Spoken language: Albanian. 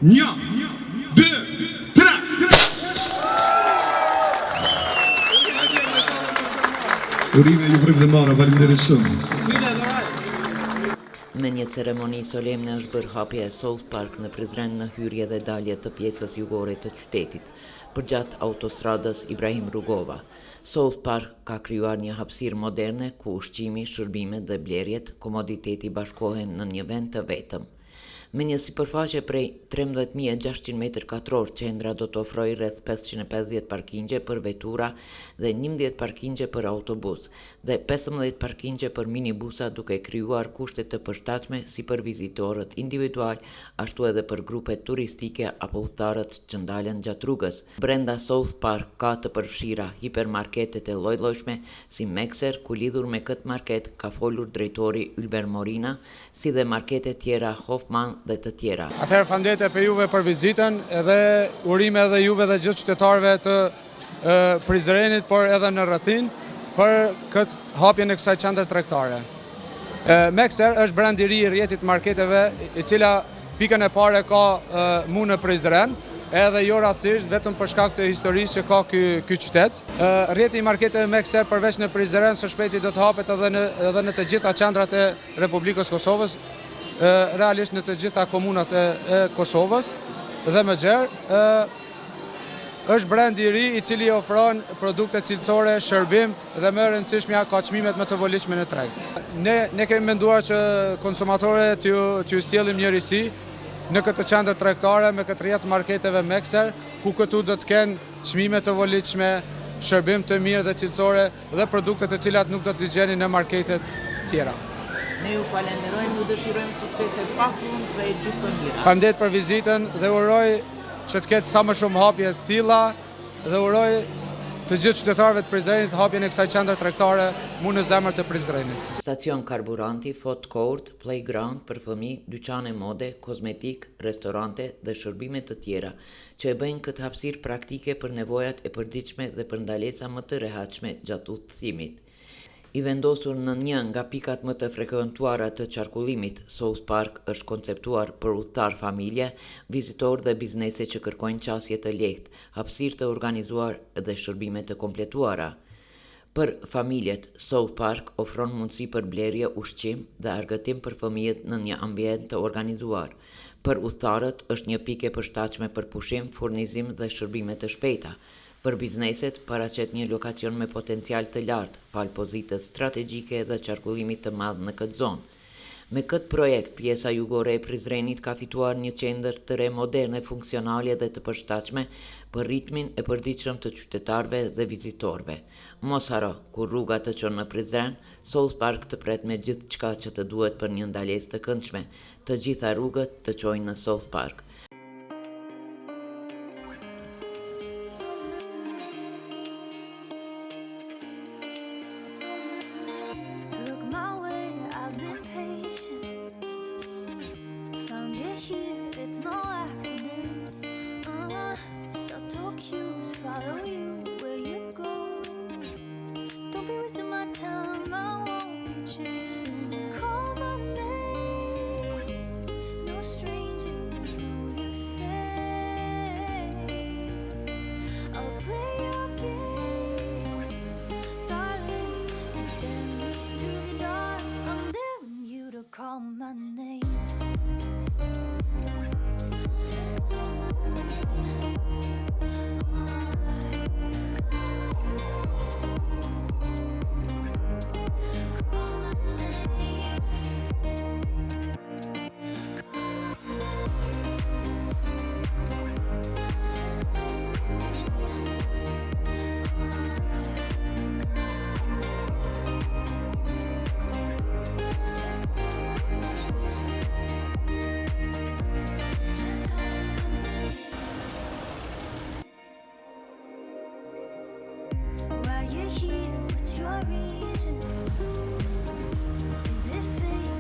Një, dy, tre. Urime ju vrim dhe mara, faleminderit shumë. Me një ceremoni solemne është bërë hapja e South Park në Prizren në hyrje dhe dalje të pjesës jugore të qytetit, përgjatë autostradës Ibrahim Rugova. South Park ka krijuar një hapësirë moderne ku ushqimi, shërbimet dhe blerjet, komoditeti bashkohen në një vend të vetëm. Me një sipërfaqe prej 13.600 m2, qendra do të ofrojë rreth 550 parkingje për vetura dhe 11 parkingje për autobus dhe 15 parkingje për minibusa, duke krijuar kushte të përshtatshme si për vizitorët individual, ashtu edhe për grupet turistike apo udhëtarët që ndalen gjatë rrugës. Brenda South Park ka të përfshira hipermarketet e lloj-llojshme si Mekser, ku lidhur me këtë market ka folur drejtori Ylber Morina, si dhe marketet tjera Hoffman dhe të tjera. Atëherë faleminderit për juve për vizitën, edhe urime edhe juve dhe gjithë qytetarëve të Prizrenit, por edhe në rrethin për këtë hapjen e kësaj qendre tregtare. Mekser është brand i ri i rrjetit marketeve, i cila pikën e parë ka mu në Prizren, edhe jo rastësisht vetëm për shkak të historisë që ka ky qytet. Rrjeti i marketeve Mekser përveç në Prizren së shpejti do të hapet edhe në të gjitha qendrat e Republikës Kosovës, realisht në të gjitha komunat e Kosovës dhe më gjerë. Është brand i ri i cili ofron produkte cilësore, shërbim dhe më e rëndësishmja ka çmimet më të volitshme në treg. Ne kemi menduar që konsumatorët t'ju sjellim njërisi në këtë qendër tregtare me këtë rrjet marketeve Mekser, ku këtu do të kenë çmime të volitshme, shërbim të mirë dhe cilësore dhe produkte të cilat nuk do t'i gjeni në marketet tjera. Ne ju falenderojmë, ju dëshirojmë suksese pafund dhe gjithë të mira. Faleminderit për vizitën dhe uroj që të ketë sa më shumë hapje të tilla dhe uroj të gjithë qytetarëve të Prizrenit hapjen e kësaj qendre tregtare mu në zemër të Prizrenit. Stacion karburanti, food court, playground për fëmijë, dyqane mode, kozmetik, restorante dhe shërbime të tjera që e bëjnë këtë hapësirë praktike për nevojat e përditshme dhe për ndalesa më të rehatshme gjatë udhëtimit. I vendosur në një nga pikat më të frekuentuara të qarkullimit, South Park është konceptuar për udhëtar, familje, vizitor dhe biznese që kërkojnë qasje të lehtë, hapësirë të organizuar dhe shërbime të kompletuara. Për familjet, South Park ofron mundësi për blerje, ushqim dhe argëtim për fëmijët në një ambient të organizuar. Për udhëtarët është një pikë e përshtatshme për pushim, furnizim dhe shërbime të shpejta. Për bizneset, paraqet një lokacion me potencial të lartë, fal pozitës strategjike dhe qarkullimit të madh në këtë zonë. Me këtë projekt, pjesa jugore e Prizrenit ka fituar një qendër të re moderne, funksionale dhe të përshtatshme për ritmin e përditshëm të qytetarëve dhe vizitorëve. Mos haro, kur rruga të çon në Prizren, South Park të pret me gjithçka që të duhet për një ndalesë të këndshme. Të gjitha rrugët të çojnë në South Park. It's no accident. Subtle cues follow you where you're going. Don't be wasting my time, I won't be chasing. Call my name, no stranger, I know your face. I'll play your games, darling. You bend me through the dark. I'm daring you to call my name. You're here, what's your reason? Is it fate?